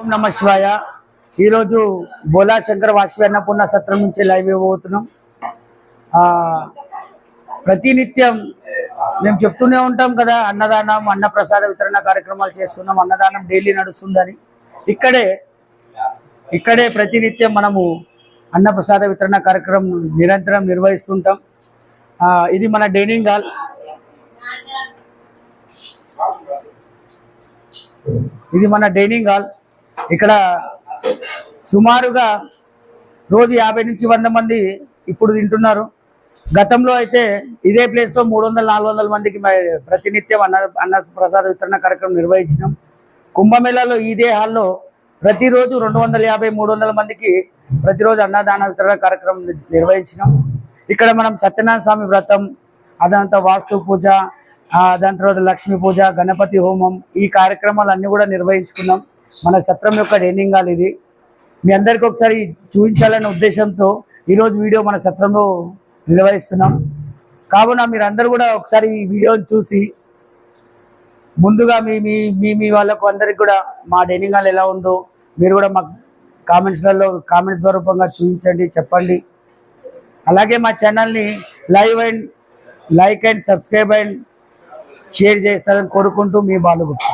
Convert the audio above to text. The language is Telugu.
ఓం నమ శివాయ. ఈరోజు బోలా శంకర్ వాసవి అన్నపూర్ణ సత్రం నుంచి లైవ్ ఇవ్వబోతున్నాం. ప్రతినిత్యం మేము చెప్తూనే ఉంటాం కదా, అన్నదానం అన్న ప్రసాద వితరణ కార్యక్రమాలు చేస్తున్నాం. అన్నదానం డైలీ నడుస్తుందని ఇక్కడే ప్రతినిత్యం మనము అన్న ప్రసాద వితరణ కార్యక్రమం నిరంతరం నిర్వహిస్తుంటాం. ఇది మన డైనింగ్ హాల్. ఇక్కడ సుమారుగా రోజు 50 నుంచి 100 మంది ఇప్పుడు తింటున్నారు. గతంలో అయితే ఇదే ప్లేస్లో 300-400 మందికి ప్రతినిత్యం అన్న ప్రసాద వితరణ కార్యక్రమం నిర్వహించినాం. కుంభమేళాలో ఇదే హాల్లో ప్రతిరోజు 250-300 మందికి ప్రతిరోజు అన్నదాన వితరణ కార్యక్రమం నిర్వహించినాం. ఇక్కడ మనం సత్యనారాయణ స్వామి వ్రతం, అదంతా వాస్తు పూజ, దాని తర్వాత లక్ష్మీ పూజ, గణపతి హోమం, ఈ కార్యక్రమాలు అన్నీ కూడా నిర్వహించుకున్నాం. మన సత్రం యొక్క డైనింగ్ హాల్ ఇది. మీ అందరికీ ఒకసారి చూపించాలనే ఉద్దేశంతో ఈరోజు వీడియో మన సత్రంలో నిర్వహిస్తున్నాం. కావున మీరందరూ కూడా ఒకసారి ఈ వీడియోని చూసి ముందుగా మీ వాళ్ళకు అందరికి కూడా మా డైనింగ్ హాల్ ఎలా ఉందో మీరు కూడా మా కామెంట్స్ రూపంగా చూపించండి, చెప్పండి. అలాగే మా ఛానల్ని like and subscribe and share చేస్తారని కోరుకుంటూ మీ బాలుగుప్తా.